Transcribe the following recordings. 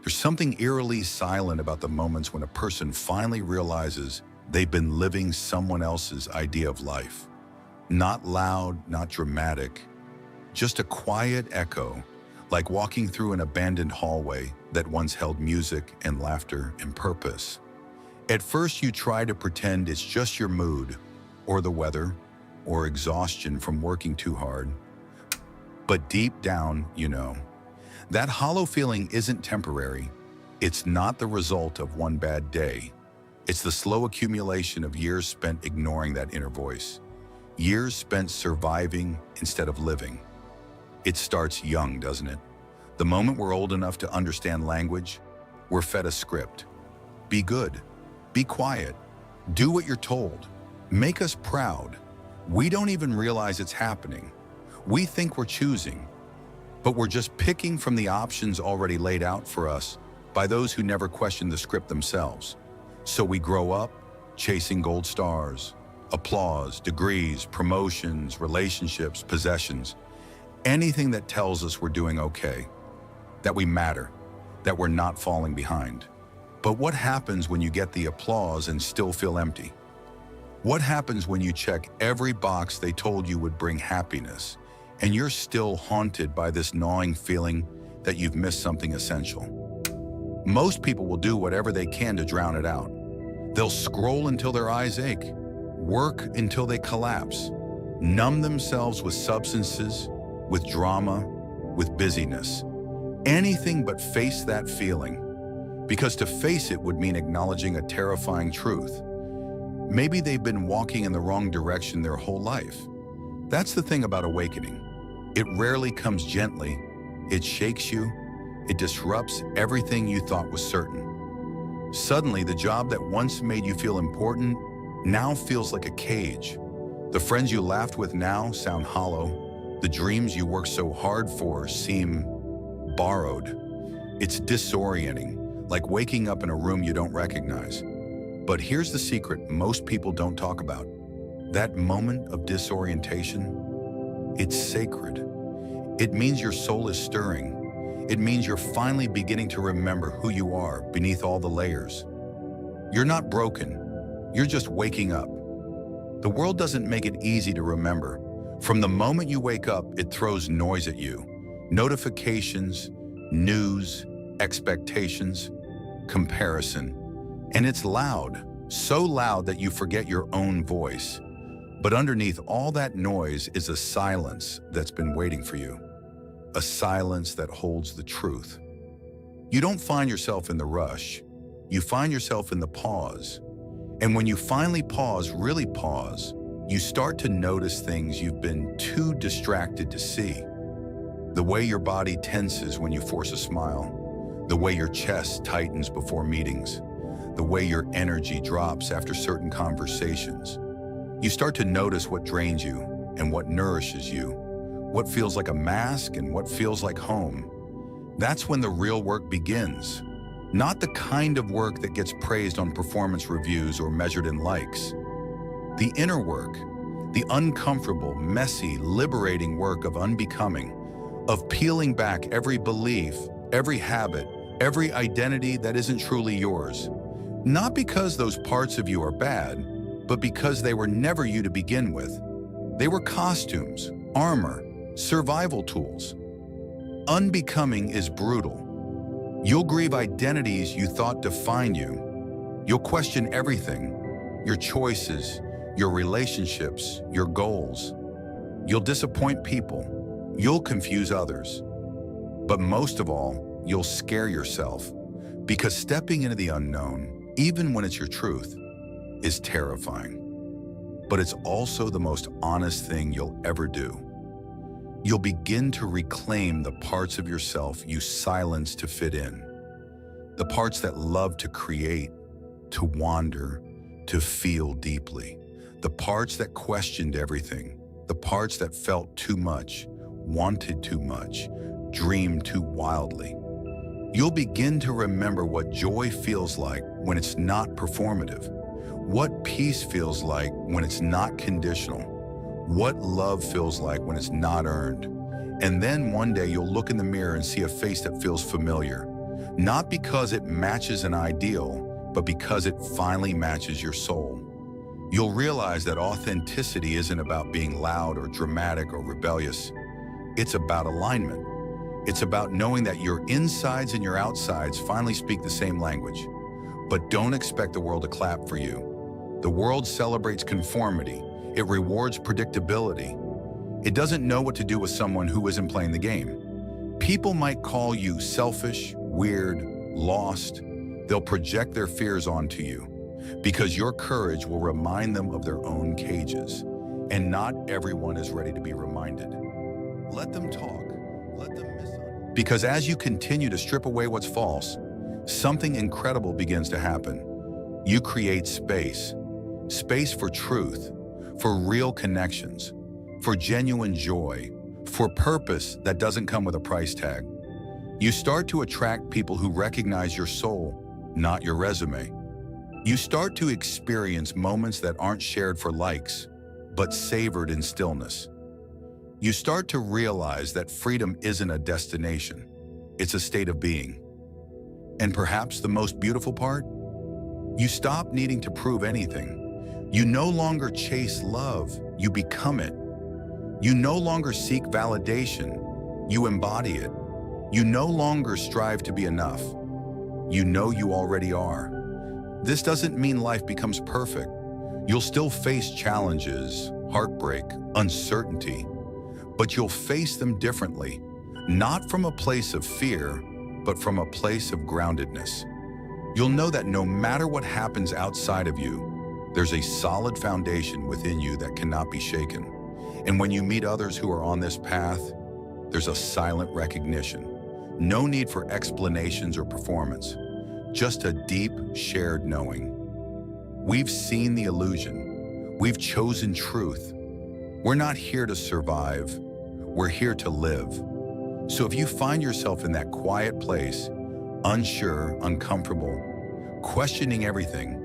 There's something eerily silent about the moments when a person finally realizes they've been living someone else's idea of life. Not loud, not dramatic, just a quiet echo, like walking through an abandoned hallway that once held music and laughter and purpose. At first, you try to pretend it's just your mood, or the weather, or exhaustion from working too hard. But deep down, you know, that hollow feeling isn't temporary. It's not the result of one bad day. It's the slow accumulation of years spent ignoring that inner voice. Years spent surviving instead of living. It starts young, doesn't it? The moment we're old enough to understand language, we're fed a script. Be good. Be quiet. Do what you're told. Make us proud. We don't even realize it's happening. We think we're choosing, but we're just picking from the options already laid out for us by those who never questioned the script themselves. So we grow up chasing gold stars, applause, degrees, promotions, relationships, possessions, anything that tells us we're doing okay, that we matter, that we're not falling behind. But what happens when you get the applause and still feel empty? What happens when you check every box they told you would bring happiness, and you're still haunted by this gnawing feeling that you've missed something essential? Most people will do whatever they can to drown it out. They'll scroll until their eyes ache, work until they collapse, numb themselves with substances, with drama, with busyness. Anything but face that feeling, because to face it would mean acknowledging a terrifying truth. Maybe they've been walking in the wrong direction their whole life. That's the thing about awakening. It rarely comes gently. It shakes you. It disrupts everything you thought was certain. Suddenly, the job that once made you feel important now feels like a cage. The friends you laughed with now sound hollow. The dreams you worked so hard for seem borrowed. It's disorienting, like waking up in a room you don't recognize. But here's the secret most people don't talk about. That moment of disorientation, it's sacred. It means your soul is stirring. It means you're finally beginning to remember who you are beneath all the layers. You're not broken. You're just waking up. The world doesn't make it easy to remember. From the moment you wake up, it throws noise at you. Notifications, news, expectations, comparison. And it's loud, so loud that you forget your own voice. But underneath all that noise is a silence that's been waiting for you. A silence that holds the truth. You don't find yourself in the rush. You find yourself in the pause. And when you finally pause, really pause, you start to notice things you've been too distracted to see. The way your body tenses when you force a smile. The way your chest tightens before meetings. The way your energy drops after certain conversations. You start to notice what drains you and what nourishes you. What feels like a mask and what feels like home. That's when the real work begins. Not the kind of work that gets praised on performance reviews or measured in likes. The inner work, the uncomfortable, messy, liberating work of unbecoming, of peeling back every belief, every habit, every identity that isn't truly yours. Not because those parts of you are bad, but because they were never you to begin with. They were costumes, armor, survival tools. Unbecoming is brutal. You'll grieve identities you thought defined you. You'll question everything, your choices, your relationships, your goals. You'll disappoint people. You'll confuse others. But most of all, you'll scare yourself, because stepping into the unknown, even when it's your truth, is terrifying. But it's also the most honest thing you'll ever do. You'll begin to reclaim the parts of yourself you silenced to fit in. The parts that love to create, to wander, to feel deeply. The parts that questioned everything. The parts that felt too much, wanted too much, dreamed too wildly. You'll begin to remember what joy feels like when it's not performative. What peace feels like when it's not conditional. What love feels like when it's not earned. And then one day you'll look in the mirror and see a face that feels familiar. Not because it matches an ideal, but because it finally matches your soul. You'll realize that authenticity isn't about being loud or dramatic or rebellious. It's about alignment. It's about knowing that your insides and your outsides finally speak the same language. But don't expect the world to clap for you. The world celebrates conformity. It rewards predictability. It doesn't know what to do with someone who isn't playing the game. People might call you selfish, weird, lost. They'll project their fears onto you because your courage will remind them of their own cages. And not everyone is ready to be reminded. Let them talk. Let them misunderstand. Because as you continue to strip away what's false, something incredible begins to happen. You create space. Space for truth, for real connections, for genuine joy, for purpose that doesn't come with a price tag. You start to attract people who recognize your soul, not your resume. You start to experience moments that aren't shared for likes, but savored in stillness. You start to realize that freedom isn't a destination, it's a state of being. And perhaps the most beautiful part? You stop needing to prove anything. You no longer chase love, you become it. You no longer seek validation, you embody it. You no longer strive to be enough. You know you already are. This doesn't mean life becomes perfect. You'll still face challenges, heartbreak, uncertainty, but you'll face them differently, not from a place of fear, but from a place of groundedness. You'll know that no matter what happens outside of you, there's a solid foundation within you that cannot be shaken. And when you meet others who are on this path, there's a silent recognition. No need for explanations or performance, just a deep, shared knowing. We've seen the illusion. We've chosen truth. We're not here to survive. We're here to live. So if you find yourself in that quiet place, unsure, uncomfortable, questioning everything,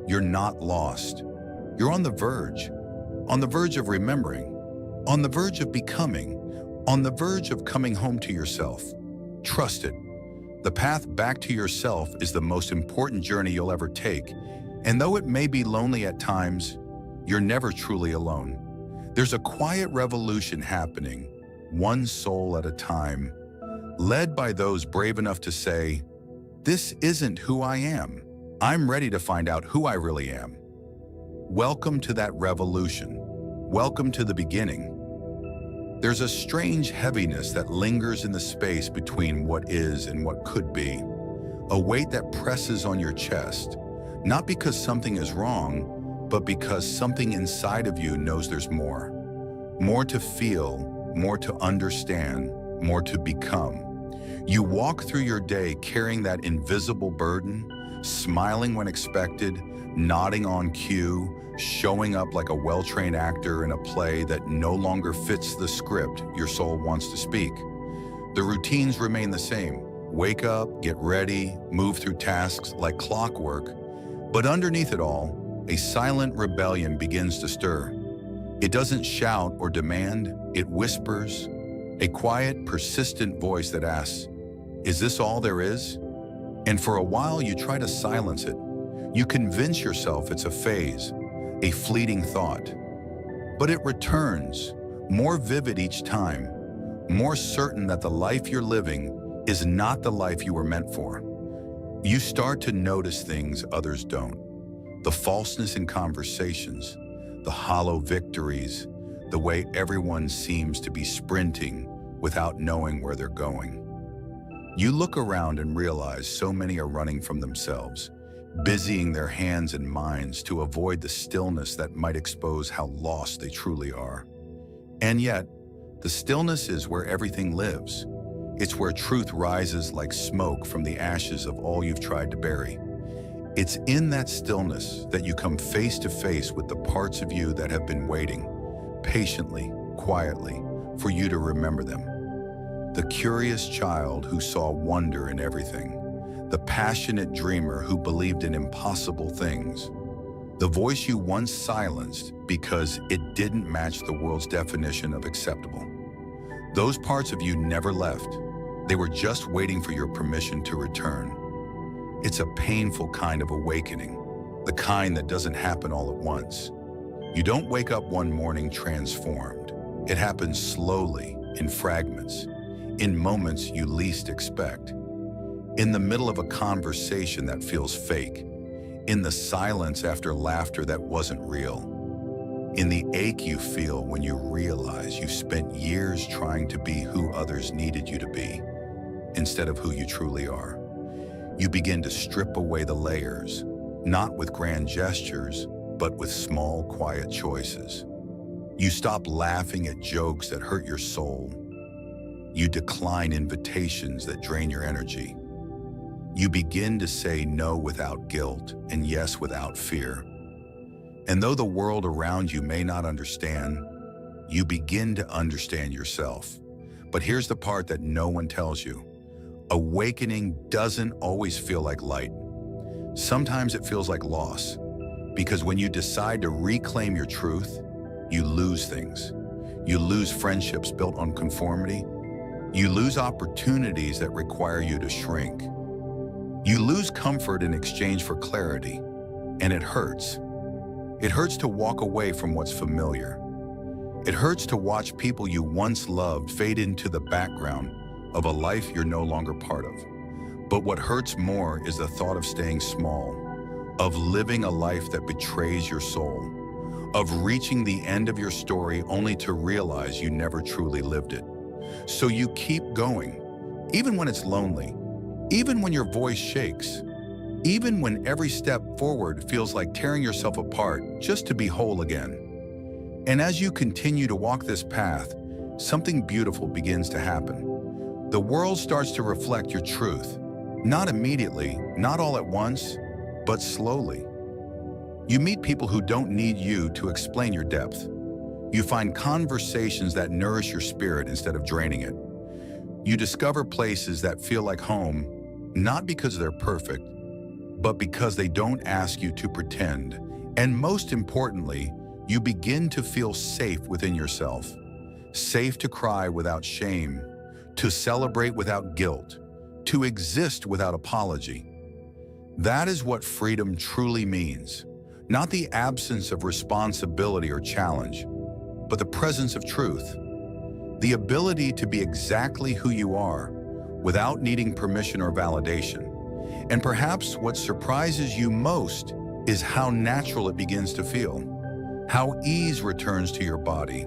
you're not lost. You're on the verge of remembering, on the verge of becoming, on the verge of coming home to yourself. Trust it. The path back to yourself is the most important journey you'll ever take. And though it may be lonely at times, you're never truly alone. There's a quiet revolution happening, one soul at a time, led by those brave enough to say, "This isn't who I am. I'm ready to find out who I really am." Welcome to that revolution. Welcome to the beginning. There's a strange heaviness that lingers in the space between what is and what could be, a weight that presses on your chest, not because something is wrong, but because something inside of you knows there's more. More to feel, more to understand, more to become. You walk through your day carrying that invisible burden, smiling when expected, nodding on cue, showing up like a well-trained actor in a play that no longer fits the script your soul wants to speak. The routines remain the same. Wake up, get ready, move through tasks like clockwork. But underneath it all, a silent rebellion begins to stir. It doesn't shout or demand, it whispers, a quiet, persistent voice that asks, "Is this all there is?" And for a while you try to silence it. You convince yourself it's a phase, a fleeting thought. But it returns, more vivid each time, more certain that the life you're living is not the life you were meant for. You start to notice things others don't. The falseness in conversations, the hollow victories, the way everyone seems to be sprinting without knowing where they're going. You look around and realize so many are running from themselves, busying their hands and minds to avoid the stillness that might expose how lost they truly are. And yet, the stillness is where everything lives. It's where truth rises like smoke from the ashes of all you've tried to bury. It's in that stillness that you come face to face with the parts of you that have been waiting, patiently, quietly, for you to remember them. The curious child who saw wonder in everything. The passionate dreamer who believed in impossible things. The voice you once silenced because it didn't match the world's definition of acceptable. Those parts of you never left. They were just waiting for your permission to return. It's a painful kind of awakening, the kind that doesn't happen all at once. You don't wake up one morning transformed. It happens slowly, in fragments, in moments you least expect. In the middle of a conversation that feels fake, in the silence after laughter that wasn't real, in the ache you feel when you realize you spent years trying to be who others needed you to be, instead of who you truly are. You begin to strip away the layers, not with grand gestures, but with small, quiet choices. You stop laughing at jokes that hurt your soul. You decline invitations that drain your energy. You begin to say no without guilt and yes without fear. And though the world around you may not understand, you begin to understand yourself. But here's the part that no one tells you. Awakening doesn't always feel like light. Sometimes it feels like loss, because when you decide to reclaim your truth, you lose things. You lose friendships built on conformity. You lose opportunities that require you to shrink. You lose comfort in exchange for clarity, and it hurts. It hurts to walk away from what's familiar. It hurts to watch people you once loved fade into the background of a life you're no longer part of. But what hurts more is the thought of staying small, of living a life that betrays your soul, of reaching the end of your story only to realize you never truly lived it. So you keep going, even when it's lonely, even when your voice shakes, even when every step forward feels like tearing yourself apart just to be whole again. And as you continue to walk this path, something beautiful begins to happen. The world starts to reflect your truth, not immediately, not all at once, but slowly. You meet people who don't need you to explain your depth. You find conversations that nourish your spirit instead of draining it. You discover places that feel like home, not because they're perfect, but because they don't ask you to pretend. And most importantly, you begin to feel safe within yourself. Safe to cry without shame, to celebrate without guilt, to exist without apology. That is what freedom truly means. Not the absence of responsibility or challenge, but the presence of truth. The ability to be exactly who you are without needing permission or validation. And perhaps what surprises you most is how natural it begins to feel, how ease returns to your body,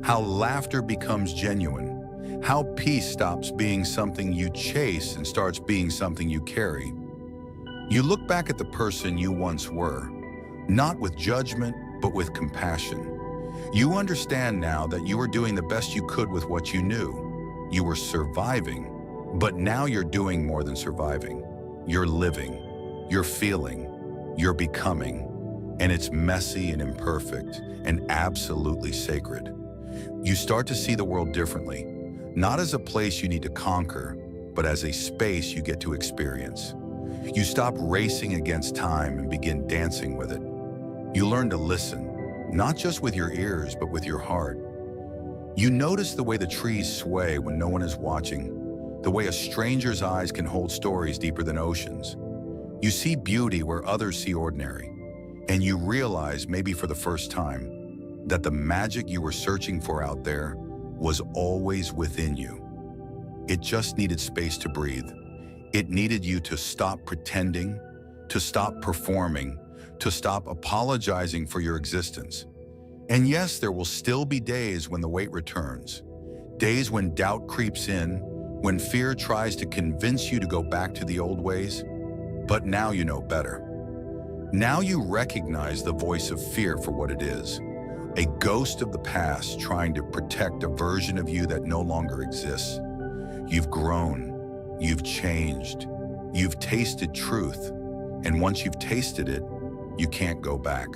how laughter becomes genuine, how peace stops being something you chase and starts being something you carry. You look back at the person you once were, not with judgment, but with compassion. You understand now that you were doing the best you could with what you knew. You were surviving, but now you're doing more than surviving. You're living, you're feeling, you're becoming, and it's messy and imperfect and absolutely sacred. You start to see the world differently, not as a place you need to conquer, but as a space you get to experience. You stop racing against time and begin dancing with it. You learn to listen, not just with your ears, but with your heart. You notice the way the trees sway when no one is watching, the way a stranger's eyes can hold stories deeper than oceans. You see beauty where others see ordinary, and you realize, maybe for the first time, that the magic you were searching for out there was always within you. It just needed space to breathe. It needed you to stop pretending, to stop performing, to stop apologizing for your existence. And yes, there will still be days when the weight returns, days when doubt creeps in, when fear tries to convince you to go back to the old ways. But now you know better. Now you recognize the voice of fear for what it is, a ghost of the past trying to protect a version of you that no longer exists. You've grown. You've changed. You've tasted truth. And once you've tasted it, you can't go back.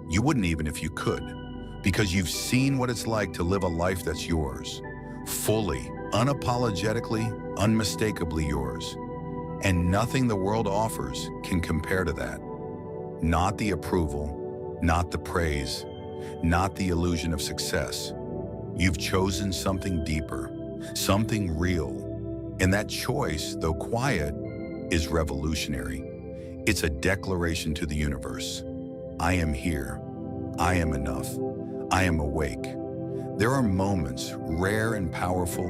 You wouldn't even if you could, because you've seen what it's like to live a life that's yours, fully, unapologetically, unmistakably yours. And nothing the world offers can compare to that. Not the approval, not the praise, not the illusion of success. You've chosen something deeper, something real, And that choice, though quiet, is revolutionary. It's a declaration to the universe. I am here. I am enough. I am awake. There are moments, rare and powerful,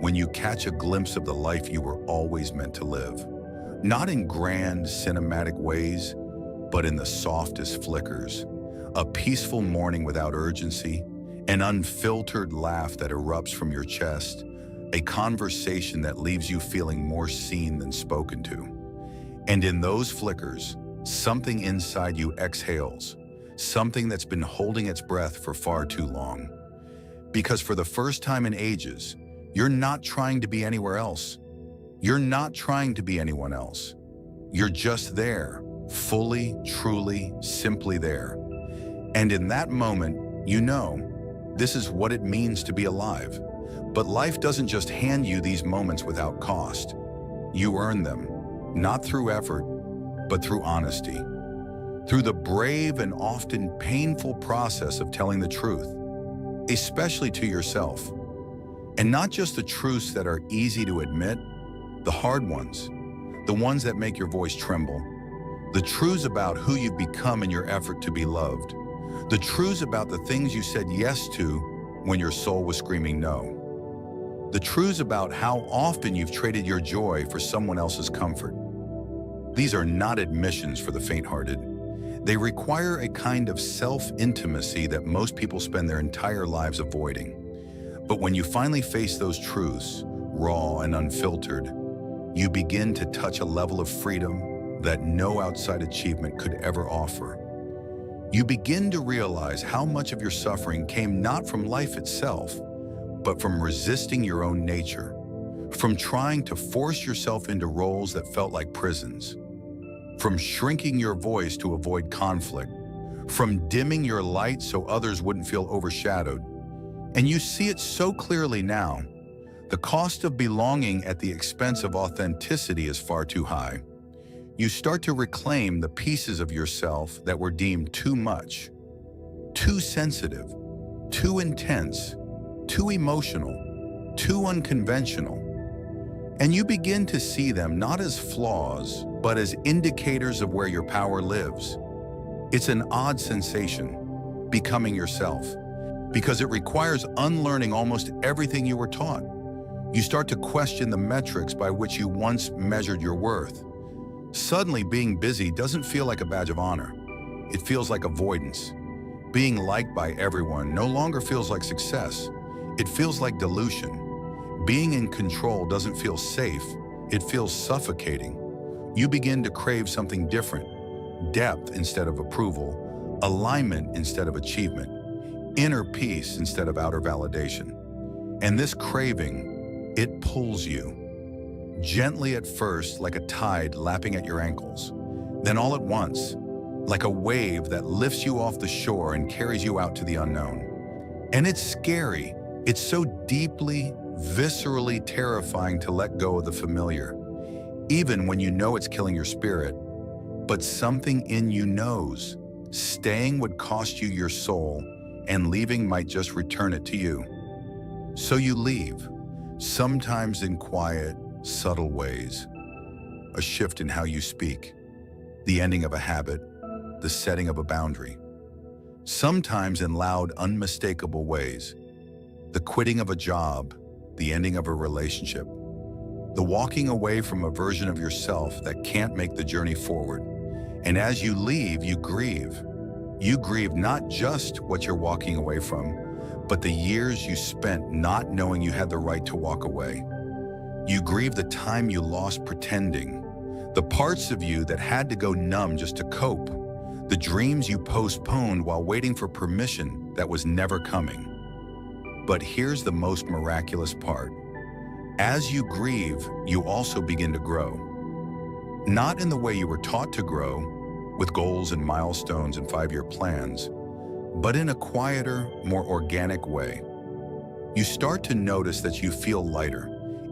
when you catch a glimpse of the life you were always meant to live. Not in grand, cinematic ways, but in the softest flickers. A peaceful morning without urgency, an unfiltered laugh that erupts from your chest, a conversation that leaves you feeling more seen than spoken to. And in those flickers, something inside you exhales, something that's been holding its breath for far too long. Because for the first time in ages, you're not trying to be anywhere else. You're not trying to be anyone else. You're just there, fully, truly, simply there. And in that moment, you know, this is what it means to be alive. But life doesn't just hand you these moments without cost. You earn them, not through effort, but through honesty. Through the brave and often painful process of telling the truth, especially to yourself. And not just the truths that are easy to admit, the hard ones, the ones that make your voice tremble, the truths about who you've become in your effort to be loved, the truths about the things you said yes to when your soul was screaming no, the truths about how often you've traded your joy for someone else's comfort. These are not admissions for the faint-hearted. They require a kind of self-intimacy that most people spend their entire lives avoiding. But when you finally face those truths, raw and unfiltered, you begin to touch a level of freedom that no outside achievement could ever offer. You begin to realize how much of your suffering came not from life itself, but from resisting your own nature, from trying to force yourself into roles that felt like prisons, from shrinking your voice to avoid conflict, from dimming your light so others wouldn't feel overshadowed. And you see it so clearly now. The cost of belonging at the expense of authenticity is far too high. You start to reclaim the pieces of yourself that were deemed too much, too sensitive, too intense, too emotional, too unconventional. And you begin to see them not as flaws, but as indicators of where your power lives. It's an odd sensation, becoming yourself, because it requires unlearning almost everything you were taught. You start to question the metrics by which you once measured your worth. Suddenly, being busy doesn't feel like a badge of honor. It feels like avoidance. Being liked by everyone no longer feels like success. It feels like dilution. Being in control doesn't feel safe. It feels suffocating. You begin to crave something different, depth instead of approval, alignment instead of achievement, inner peace instead of outer validation. And this craving, it pulls you. Gently at first, like a tide lapping at your ankles. Then all at once, like a wave that lifts you off the shore and carries you out to the unknown. And it's scary. It's so deeply, viscerally terrifying to let go of the familiar, even when you know it's killing your spirit. But something in you knows. Staying would cost you your soul, and leaving might just return it to you. So you leave, sometimes in quiet, subtle ways. A shift in how you speak, the ending of a habit, the setting of a boundary. Sometimes in loud, unmistakable ways. The quitting of a job, the ending of a relationship. The walking away from a version of yourself that can't make the journey forward. And as you leave, you grieve. You grieve not just what you're walking away from, but the years you spent not knowing you had the right to walk away. You grieve the time you lost pretending, the parts of you that had to go numb just to cope, the dreams you postponed while waiting for permission that was never coming. But here's the most miraculous part. As you grieve, you also begin to grow. Not in the way you were taught to grow, with goals and milestones and 5-year plans, but in a quieter, more organic way. You start to notice that you feel lighter,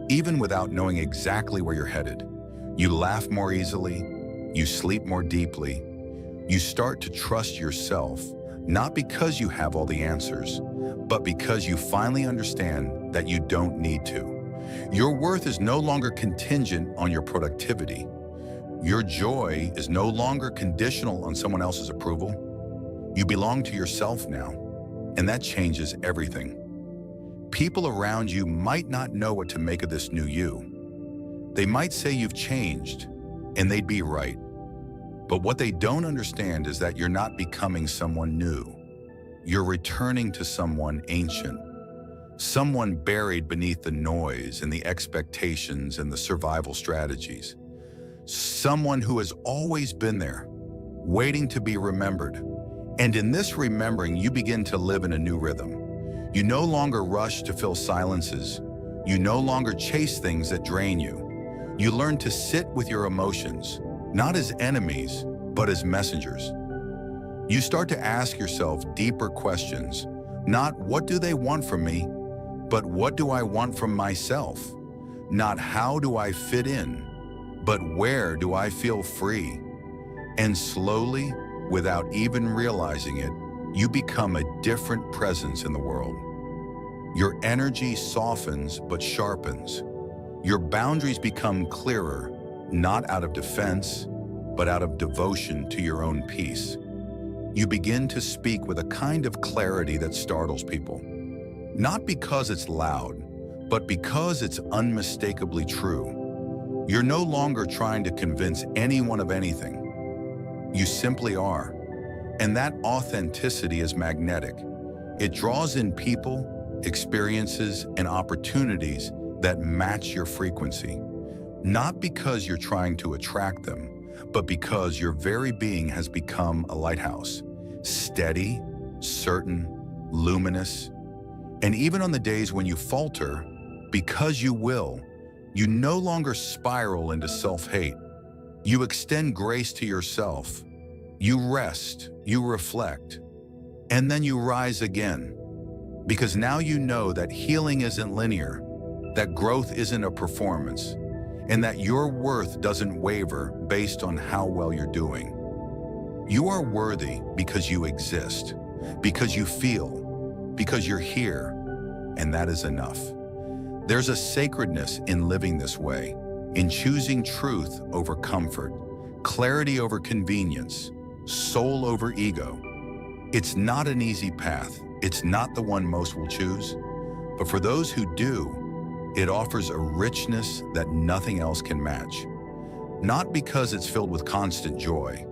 even without knowing exactly where you're headed. You laugh more easily, you sleep more deeply, you start to trust yourself, not because you have all the answers, but because you finally understand that you don't need to. Your worth is no longer contingent on your productivity. Your joy is no longer conditional on someone else's approval. You belong to yourself now, and that changes everything. People around you might not know what to make of this new you. They might say you've changed, and they'd be right. But what they don't understand is that you're not becoming someone new. You're returning to someone ancient, someone buried beneath the noise and the expectations and the survival strategies. Someone who has always been there, waiting to be remembered. And in this remembering, you begin to live in a new rhythm. You no longer rush to fill silences. You no longer chase things that drain you. You learn to sit with your emotions, not as enemies, but as messengers. You start to ask yourself deeper questions, not what do they want from me, but what do I want from myself? Not how do I fit in, but where do I feel free? And slowly, without even realizing it, you become a different presence in the world. Your energy softens but sharpens. Your boundaries become clearer, not out of defense, but out of devotion to your own peace. You begin to speak with a kind of clarity that startles people. Not because it's loud, but because it's unmistakably true. You're no longer trying to convince anyone of anything. You simply are. And that authenticity is magnetic. It draws in people, experiences, and opportunities that match your frequency. Not because you're trying to attract them, but because your very being has become a lighthouse. Steady, certain, luminous. And even on the days when you falter, because you will, you no longer spiral into self-hate. You extend grace to yourself. You rest, you reflect, and then you rise again. Because now you know that healing isn't linear, that growth isn't a performance, and that your worth doesn't waver based on how well you're doing. You are worthy because you exist, because you feel, because you're here, and that is enough. There's a sacredness in living this way, in choosing truth over comfort, clarity over convenience, soul over ego. It's not an easy path. It's not the one most will choose. But for those who do, it offers a richness that nothing else can match. Not because it's filled with constant joy,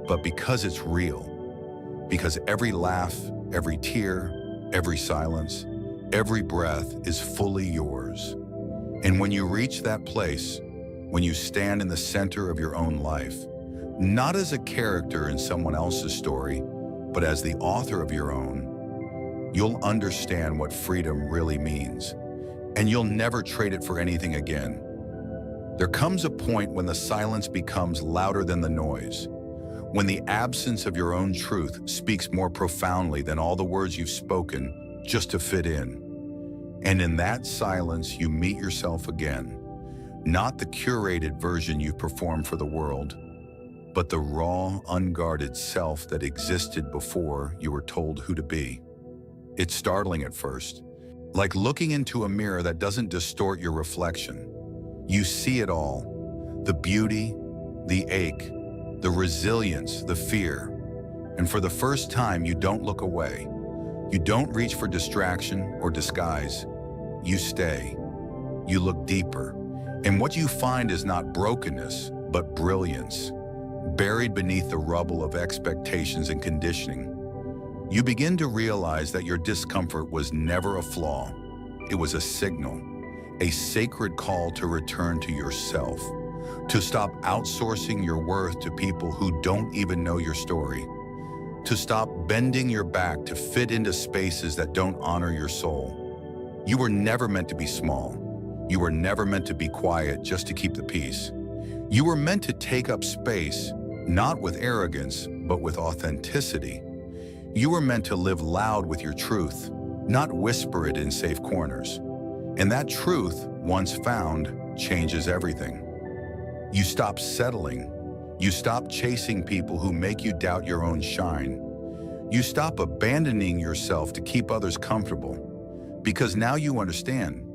but because it's real. Because every laugh, every tear, every silence, every breath is fully yours. And when you reach that place, when you stand in the center of your own life, not as a character in someone else's story, but as the author of your own, you'll understand what freedom really means, and you'll never trade it for anything again. There comes a point when the silence becomes louder than the noise, when the absence of your own truth speaks more profoundly than all the words you've spoken just to fit in. And in that silence, you meet yourself again, not the curated version you performed for the world, but the raw, unguarded self that existed before you were told who to be. It's startling at first, like looking into a mirror that doesn't distort your reflection. You see it all, the beauty, the ache, the resilience, the fear. And for the first time, you don't look away. You don't reach for distraction or disguise. You stay. You look deeper. And what you find is not brokenness, but brilliance, buried beneath the rubble of expectations and conditioning. You begin to realize that your discomfort was never a flaw. It was a signal, a sacred call to return to yourself, to stop outsourcing your worth to people who don't even know your story, to stop bending your back to fit into spaces that don't honor your soul. You were never meant to be small. You were never meant to be quiet just to keep the peace. You were meant to take up space, not with arrogance, but with authenticity. You were meant to live loud with your truth, not whisper it in safe corners. And that truth, once found, changes everything. You stop settling. You stop chasing people who make you doubt your own shine. You stop abandoning yourself to keep others comfortable. Because now you understand,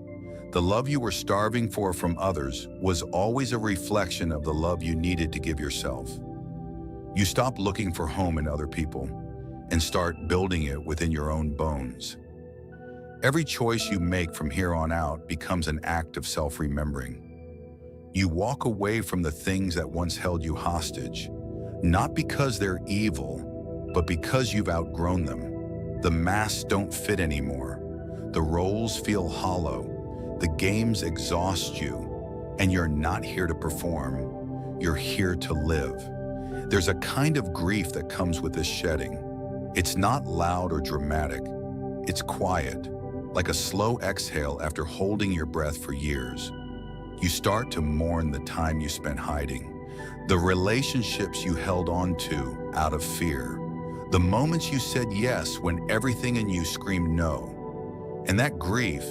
The love you were starving for from others was always a reflection of the love you needed to give yourself. You stop looking for home in other people and start building it within your own bones. Every choice you make from here on out becomes an act of self-remembering. You walk away from the things that once held you hostage, not because they're evil, but because you've outgrown them. The masks don't fit anymore. The roles feel hollow. The games exhaust you, and you're not here to perform. You're here to live. There's a kind of grief that comes with this shedding. It's not loud or dramatic. It's quiet, like a slow exhale after holding your breath for years. You start to mourn the time you spent hiding, the relationships you held on to out of fear, the moments you said yes when everything in you screamed no. And that grief,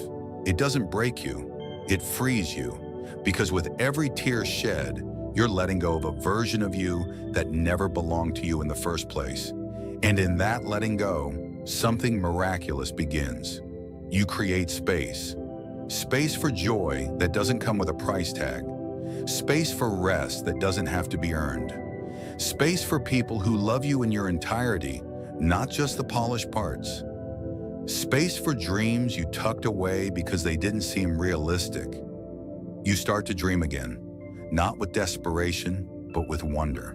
it doesn't break you, it frees you, because with every tear shed, you're letting go of a version of you that never belonged to you in the first place. And in that letting go, something miraculous begins. You create space. Space for joy that doesn't come with a price tag. Space for rest that doesn't have to be earned. Space for people who love you in your entirety, not just the polished parts. Space for dreams you tucked away because they didn't seem realistic. You start to dream again, not with desperation, but with wonder.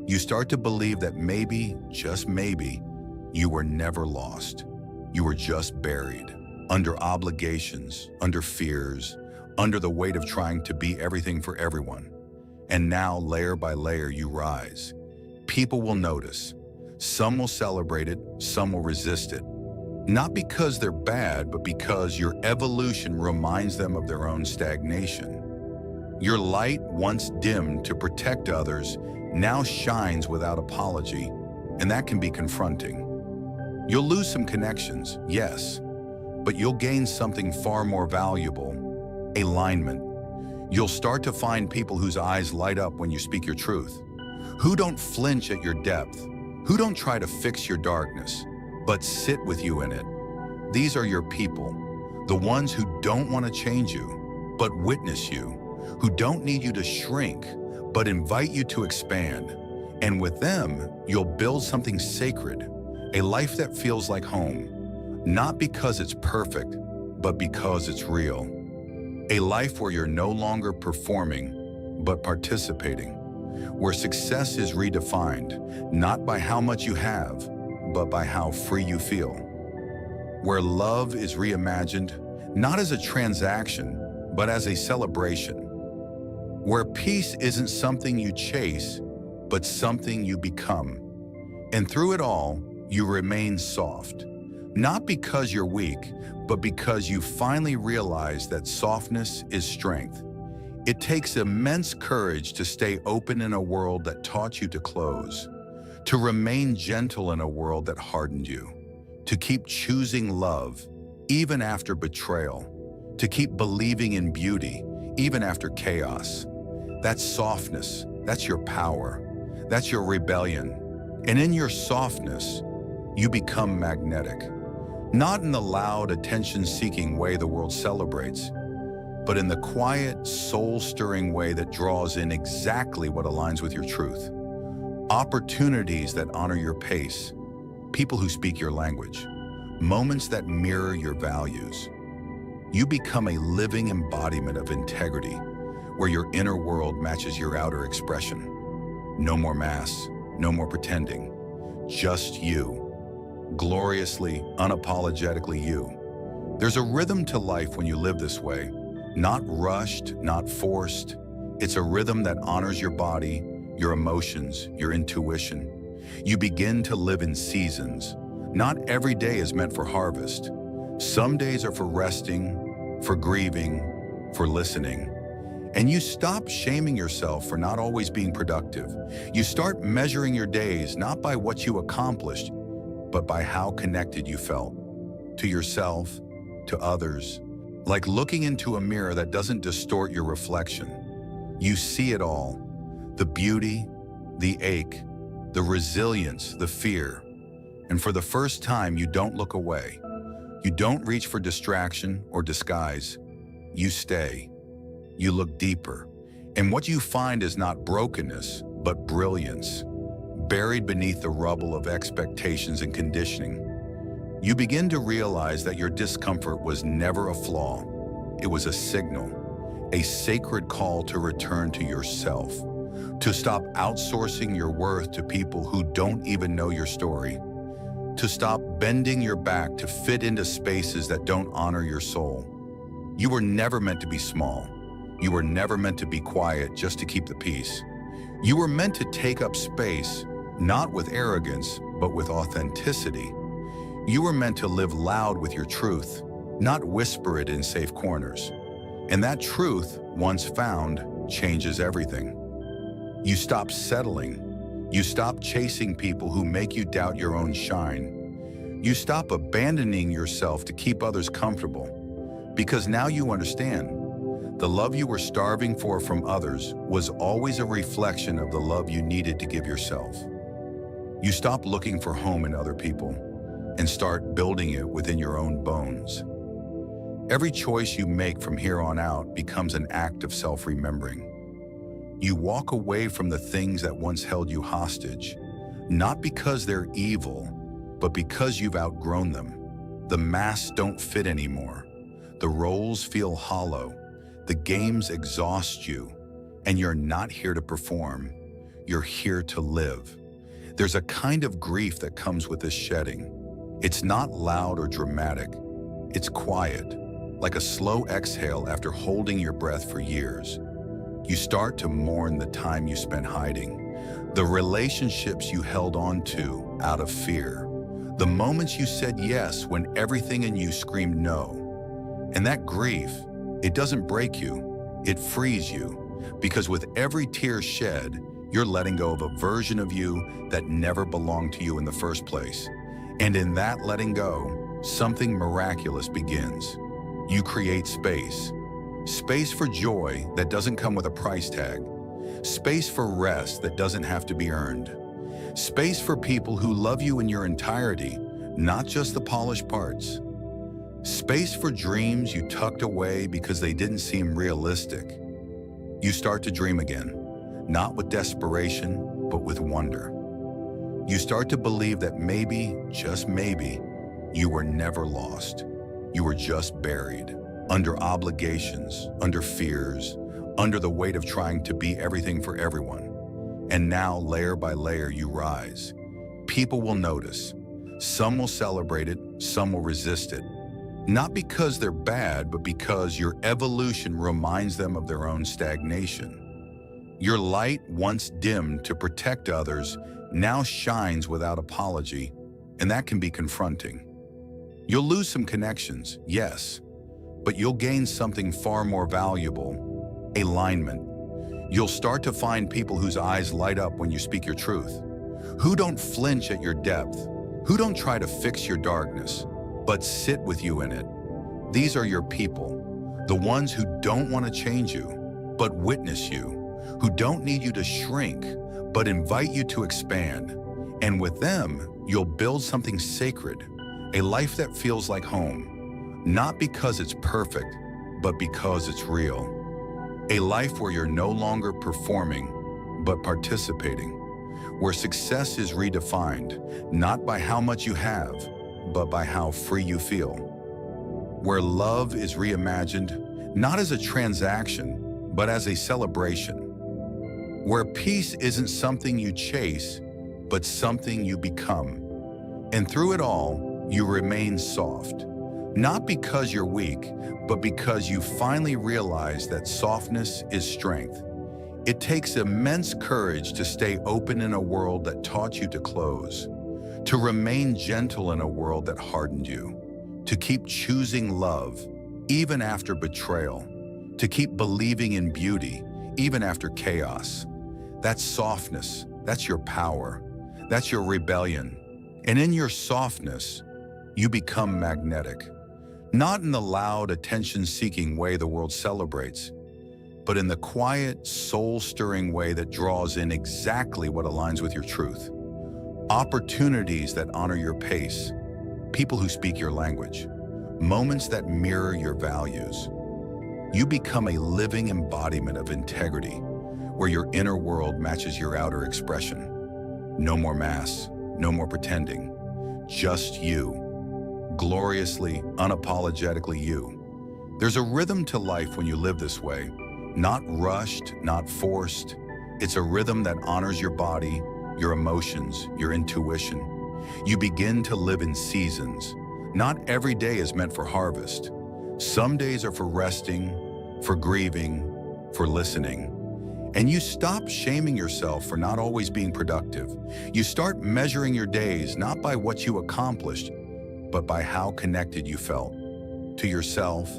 You start to believe that maybe, just maybe, you were never lost. You were just buried, under obligations, under fears, under the weight of trying to be everything for everyone. And now, layer by layer, you rise. People will notice. Some will celebrate it, some will resist it. Not because they're bad, but because your evolution reminds them of their own stagnation. Your light, once dimmed to protect others, now shines without apology, and that can be confronting. You'll lose some connections, yes, but you'll gain something far more valuable: alignment. You'll start to find people whose eyes light up when you speak your truth, who don't flinch at your depth, who don't try to fix your darkness, but sit with you in it. These are your people, the ones who don't want to change you, but witness you, who don't need you to shrink, but invite you to expand. And with them, you'll build something sacred, a life that feels like home, not because it's perfect, but because it's real. A life where you're no longer performing, but participating, where success is redefined, not by how much you have, but by how free you feel. Where love is reimagined, not as a transaction, but as a celebration. Where peace isn't something you chase, but something you become. And through it all, you remain soft. Not because you're weak, but because you finally realize that softness is strength. It takes immense courage to stay open in a world that taught you to close, to remain gentle in a world that hardened you, to keep choosing love even after betrayal, to keep believing in beauty even after chaos. That's softness, that's your power, that's your rebellion. And in your softness, you become magnetic. Not in the loud, attention-seeking way the world celebrates, but in the quiet, soul-stirring way that draws in exactly what aligns with your truth. Opportunities that honor your pace, people who speak your language, moments that mirror your values. You become a living embodiment of integrity, where your inner world matches your outer expression. No more masks, no more pretending, just you. Gloriously, unapologetically you. There's a rhythm to life when you live this way, not rushed, not forced. It's a rhythm that honors your body, your emotions, your intuition. You begin to live in seasons. Not every day is meant for harvest. Some days are for resting, for grieving, for listening. And you stop shaming yourself for not always being productive. You start measuring your days not by what you accomplished, but by how connected you felt to yourself, to others. Like looking into a mirror that doesn't distort your reflection. You see it all, the beauty, the ache, the resilience, the fear. And for the first time, you don't look away. You don't reach for distraction or disguise. you stay. You look deeper. And what you find is not brokenness, but brilliance, buried beneath the rubble of expectations and conditioning. You begin to realize that your discomfort was never a flaw. It was a signal, a sacred call to return to yourself, to stop outsourcing your worth to people who don't even know your story, to stop bending your back to fit into spaces that don't honor your soul. You were never meant to be small. You were never meant to be quiet just to keep the peace. You were meant to take up space, not with arrogance, but with authenticity. You were meant to live loud with your truth, not whisper it in safe corners. And that truth, once found, changes everything. You stop settling. You stop chasing people who make you doubt your own shine. You stop abandoning yourself to keep others comfortable. Because now you understand, the love you were starving for from others was always a reflection of the love you needed to give yourself. You stop looking for home in other people and start building it within your own bones. Every choice you make from here on out becomes an act of self-remembering. You walk away from the things that once held you hostage, not because they're evil, but because you've outgrown them. The masks don't fit anymore. The roles feel hollow. The games exhaust you, and you're not here to perform. You're here to live. There's a kind of grief that comes with this shedding. It's not loud or dramatic. It's quiet, like a slow exhale after holding your breath for years. You start to mourn the time you spent hiding, the relationships you held on to out of fear, the moments you said yes when everything in you screamed no. And that grief, it doesn't break you, it frees you, because with every tear shed, you're letting go of a version of you that never belonged to you in the first place. And in that letting go, something miraculous begins. You create space. Space for joy that doesn't come with a price tag. Space for rest that doesn't have to be earned. Space for people who love you in your entirety, not just the polished parts. Space for dreams you tucked away because they didn't seem realistic. You start to dream again, not with desperation, but with wonder. You start to believe that maybe, just maybe, you were never lost. You were just buried, under obligations, under fears, under the weight of trying to be everything for everyone. And now, layer by layer, you rise. People will notice. Some will celebrate it, some will resist it. Not because they're bad, but because your evolution reminds them of their own stagnation. Your light, once dimmed to protect others, now shines without apology, and that can be confronting. You'll lose some connections, yes, but you'll gain something far more valuable: alignment. You'll start to find people whose eyes light up when you speak your truth, who don't flinch at your depth, who don't try to fix your darkness, but sit with you in it. These are your people, the ones who don't want to change you, but witness you, who don't need you to shrink, but invite you to expand. And with them, you'll build something sacred, a life that feels like home, not because it's perfect, but because it's real. A life where you're no longer performing, but participating, where success is redefined, not by how much you have, but by how free you feel. Where love is reimagined, not as a transaction, but as a celebration. Where peace isn't something you chase, but something you become. And through it all, you remain soft. Not because you're weak, but because you finally realize that softness is strength. It takes immense courage to stay open in a world that taught you to close, to remain gentle in a world that hardened you, to keep choosing love, even after betrayal, to keep believing in beauty, even after chaos. That's softness, that's your power, that's your rebellion. And in your softness, you become magnetic. Not in the loud, attention-seeking way the world celebrates, but in the quiet, soul-stirring way that draws in exactly what aligns with your truth. Opportunities that honor your pace, people who speak your language, moments that mirror your values. You become a living embodiment of integrity, where your inner world matches your outer expression. No more masks, no more pretending. Just you, gloriously, unapologetically you. There's a rhythm to life when you live this way, not rushed, not forced. It's a rhythm that honors your body, your emotions, your intuition. You begin to live in seasons. Not every day is meant for harvest. Some days are for resting, for grieving, for listening. And you stop shaming yourself for not always being productive. You start measuring your days not by what you accomplished, but by how connected you felt to yourself,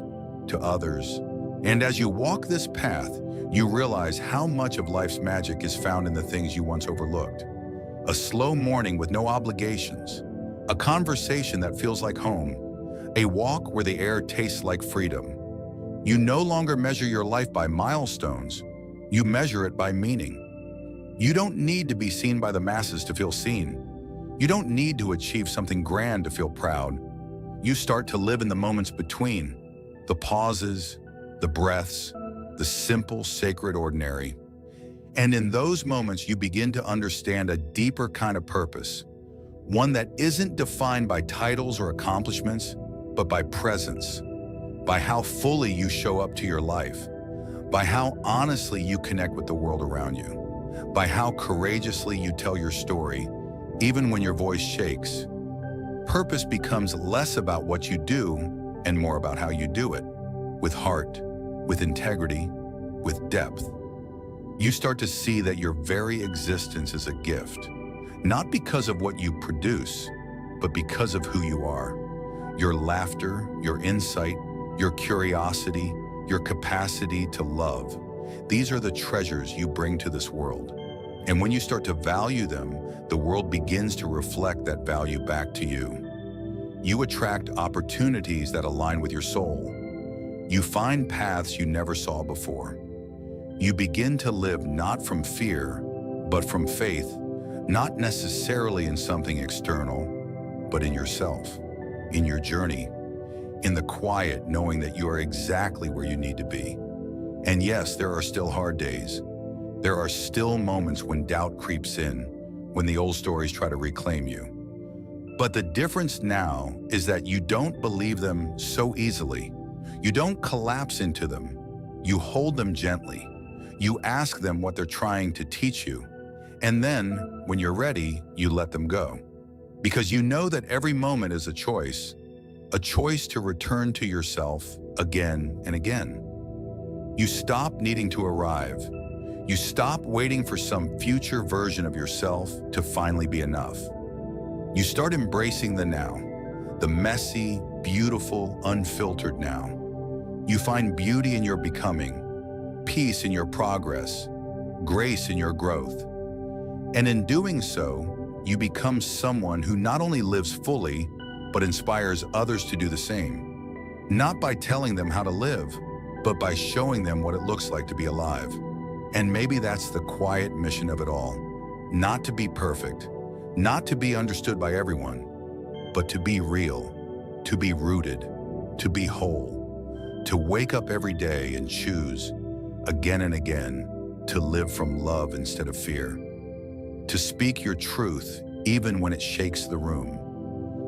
to others. And as you walk this path, you realize how much of life's magic is found in the things you once overlooked. A slow morning with no obligations, a conversation that feels like home, a walk where the air tastes like freedom. You no longer measure your life by milestones. You measure it by meaning. You don't need to be seen by the masses to feel seen. You don't need to achieve something grand to feel proud. You start to live in the moments between, the pauses, the breaths, the simple, sacred, ordinary. And in those moments, you begin to understand a deeper kind of purpose, one that isn't defined by titles or accomplishments, but by presence, by how fully you show up to your life, by how honestly you connect with the world around you, by how courageously you tell your story, even when your voice shakes. Purpose becomes less about what you do and more about how you do it, with heart, with integrity, with depth. You start to see that your very existence is a gift, not because of what you produce, but because of who you are. Your laughter, your insight, your curiosity, your capacity to love. These are the treasures you bring to this world. And when you start to value them, the world begins to reflect that value back to you. You attract opportunities that align with your soul. You find paths you never saw before. You begin to live not from fear, but from faith, not necessarily in something external, but in yourself, in your journey, in the quiet, knowing that you are exactly where you need to be. And yes, there are still hard days. There are still moments when doubt creeps in, when the old stories try to reclaim you. But the difference now is that you don't believe them so easily. You don't collapse into them. You hold them gently. You ask them what they're trying to teach you. And then, when you're ready, you let them go. Because you know that every moment is a choice to return to yourself again and again. You stop needing to arrive. You stop waiting for some future version of yourself to finally be enough. You start embracing the now, the messy, beautiful, unfiltered now. You find beauty in your becoming, peace in your progress, grace in your growth. And in doing so, you become someone who not only lives fully, but inspires others to do the same. Not by telling them how to live, but by showing them what it looks like to be alive. And maybe that's the quiet mission of it all. Not to be perfect, not to be understood by everyone, but to be real, to be rooted, to be whole, to wake up every day and choose, again and again, to live from love instead of fear. To speak your truth even when it shakes the room.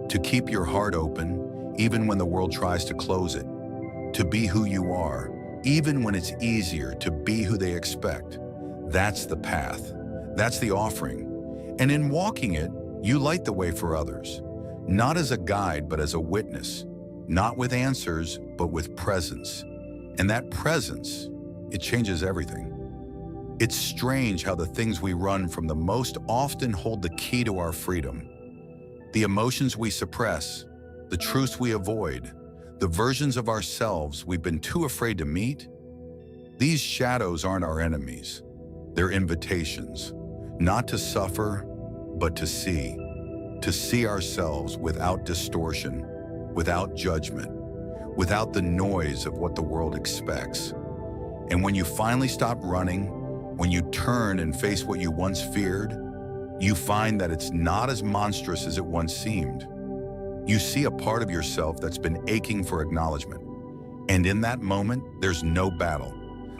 To keep your heart open even when the world tries to close it. To be who you are even when it's easier to be who they expect. That's the path. That's the offering. And in walking it, you light the way for others. Not as a guide, but as a witness. Not with answers, but with presence. And that presence, it changes everything. It's strange how the things we run from the most often hold the key to our freedom. The emotions we suppress, the truths we avoid, the versions of ourselves we've been too afraid to meet. These shadows aren't our enemies. They're invitations, not to suffer, but to see ourselves without distortion, without judgment, without the noise of what the world expects. And when you finally stop running, when you turn and face what you once feared, you find that it's not as monstrous as it once seemed. You see a part of yourself that's been aching for acknowledgement. And in that moment, there's no battle.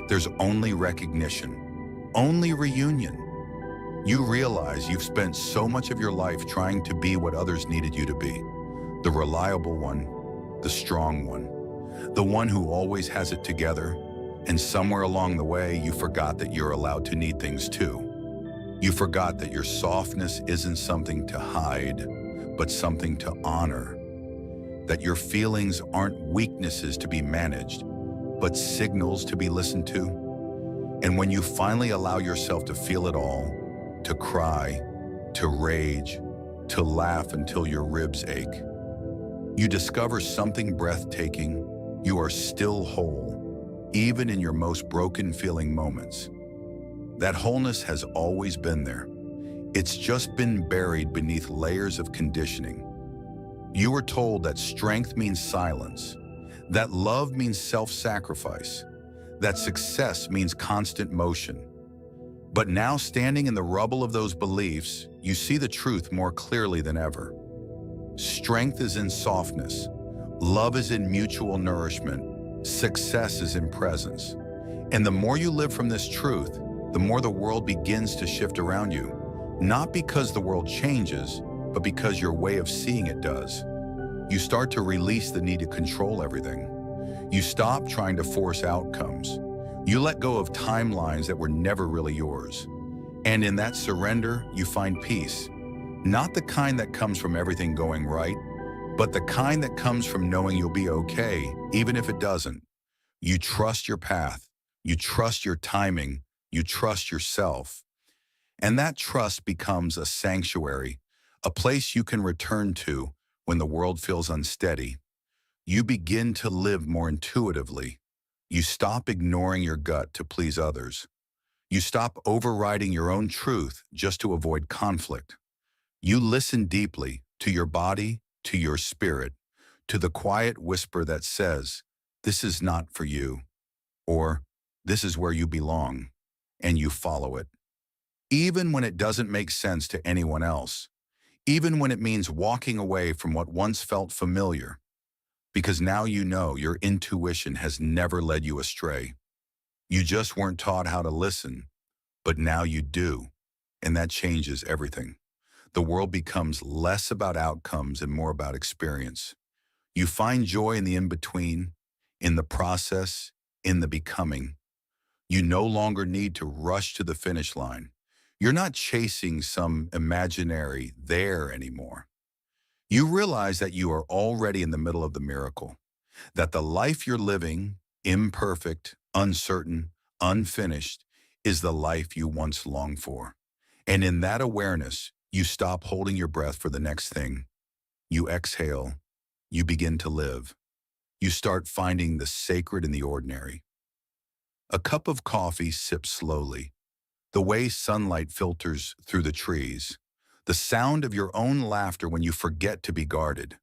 There's only recognition, only reunion. You realize you've spent so much of your life trying to be what others needed you to be. The reliable one, the strong one, the one who always has it together. And somewhere along the way, you forgot that you're allowed to need things too. You forgot that your softness isn't something to hide, but something to honor. That your feelings aren't weaknesses to be managed, but signals to be listened to. And when you finally allow yourself to feel it all, to cry, to rage, to laugh until your ribs ache, you discover something breathtaking. You are still whole, even in your most broken feeling moments. That wholeness has always been there. It's just been buried beneath layers of conditioning. You were told that strength means silence, that love means self-sacrifice, that success means constant motion. But now, standing in the rubble of those beliefs, you see the truth more clearly than ever. Strength is in softness, love is in mutual nourishment, success is in presence. And the more you live from this truth, the more the world begins to shift around you. Not because the world changes, but because your way of seeing it does. You start to release the need to control everything. You stop trying to force outcomes. You let go of timelines that were never really yours. And in that surrender, you find peace. Not the kind that comes from everything going right, but the kind that comes from knowing you'll be okay, even if it doesn't. You trust your path. You trust your timing. You trust yourself. And that trust becomes a sanctuary, a place you can return to when the world feels unsteady. You begin to live more intuitively. You stop ignoring your gut to please others. You stop overriding your own truth just to avoid conflict. You listen deeply to your body, to your spirit, to the quiet whisper that says, "This is not for you," or "This is where you belong," and you follow it. Even when it doesn't make sense to anyone else, even when it means walking away from what once felt familiar, because now you know your intuition has never led you astray. You just weren't taught how to listen, but now you do, and that changes everything. The world becomes less about outcomes and more about experience. You find joy in the in-between, in the process, in the becoming. You no longer need to rush to the finish line. You're not chasing some imaginary there anymore. You realize that you are already in the middle of the miracle, that the life you're living, imperfect, uncertain, unfinished, is the life you once longed for. And in that awareness, you stop holding your breath for the next thing. You exhale. You begin to live. You start finding the sacred in the ordinary. A cup of coffee sipped slowly. The way sunlight filters through the trees. The sound of your own laughter when you forget to be guarded.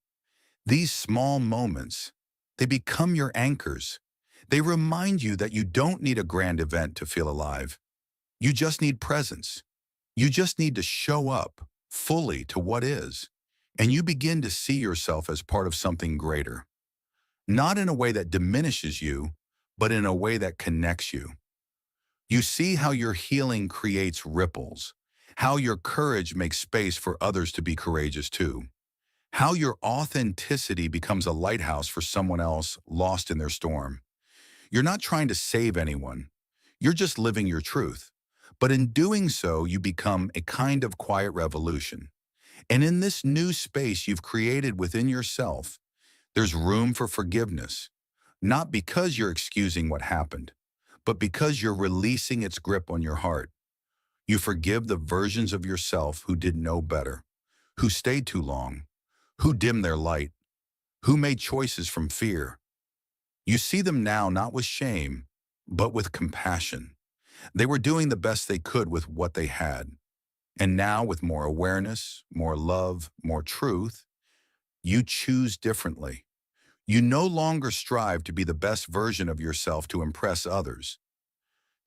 These small moments, they become your anchors. They remind you that you don't need a grand event to feel alive. You just need presence. You just need to show up fully to what is. And you begin to see yourself as part of something greater. Not in a way that diminishes you, but in a way that connects you. You see how your healing creates ripples, how your courage makes space for others to be courageous too, how your authenticity becomes a lighthouse for someone else lost in their storm. You're not trying to save anyone. You're just living your truth. But in doing so, you become a kind of quiet revolution. And in this new space you've created within yourself, there's room for forgiveness, not because you're excusing what happened, but because you're releasing its grip on your heart. You forgive the versions of yourself who didn't know better, who stayed too long, who dimmed their light, who made choices from fear. You see them now not with shame, but with compassion. They were doing the best they could with what they had. And now, with more awareness, more love, more truth, you choose differently. You no longer strive to be the best version of yourself to impress others.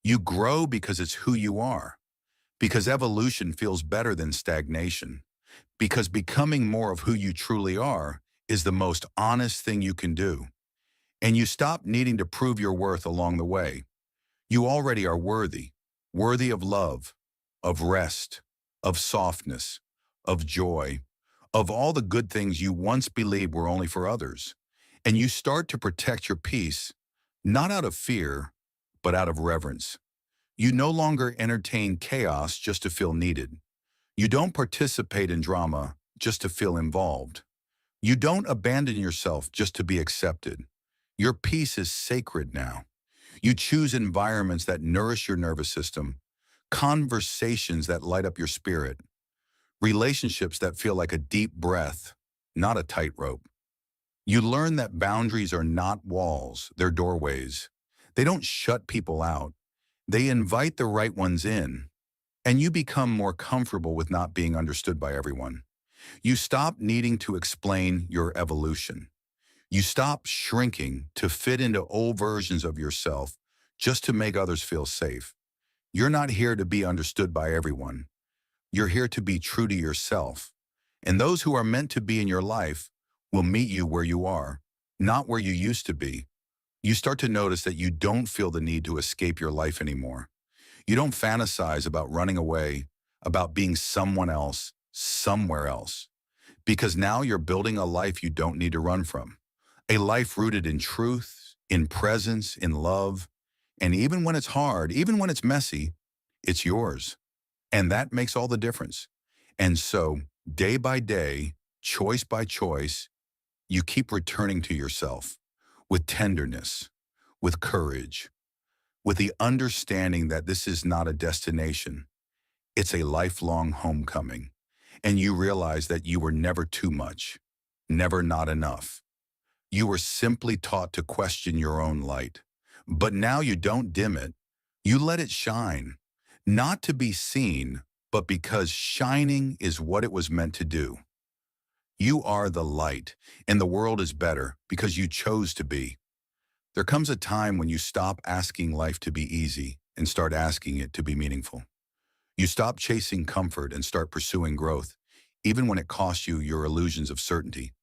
You grow because it's who you are, because evolution feels better than stagnation, because becoming more of who you truly are is the most honest thing you can do. And you stop needing to prove your worth along the way. You already are worthy, worthy of love, of rest, of softness, of joy, of all the good things you once believed were only for others. And you start to protect your peace, not out of fear, but out of reverence. You no longer entertain chaos just to feel needed. You don't participate in drama just to feel involved. You don't abandon yourself just to be accepted. Your peace is sacred now. You choose environments that nourish your nervous system, conversations that light up your spirit, relationships that feel like a deep breath, not a tightrope. You learn that boundaries are not walls, they're doorways. They don't shut people out. They invite the right ones in, and you become more comfortable with not being understood by everyone. You stop needing to explain your evolution. You stop shrinking to fit into old versions of yourself just to make others feel safe. You're not here to be understood by everyone. You're here to be true to yourself. And those who are meant to be in your life will meet you where you are, not where you used to be. You start to notice that you don't feel the need to escape your life anymore. You don't fantasize about running away, about being someone else, somewhere else. Because now you're building a life you don't need to run from. A life rooted in truth, in presence, in love. And even when it's hard, even when it's messy, it's yours. And that makes all the difference. And so, day by day, choice by choice, you keep returning to yourself with tenderness, with courage, with the understanding that this is not a destination. It's a lifelong homecoming. And you realize that you were never too much, never not enough. You were simply taught to question your own light. But now you don't dim it. You let it shine, not to be seen, but because shining is what it was meant to do. You are the light, and the world is better because you chose to be. There comes a time when you stop asking life to be easy and start asking it to be meaningful. You stop chasing comfort and start pursuing growth, even when it costs you your illusions of certainty.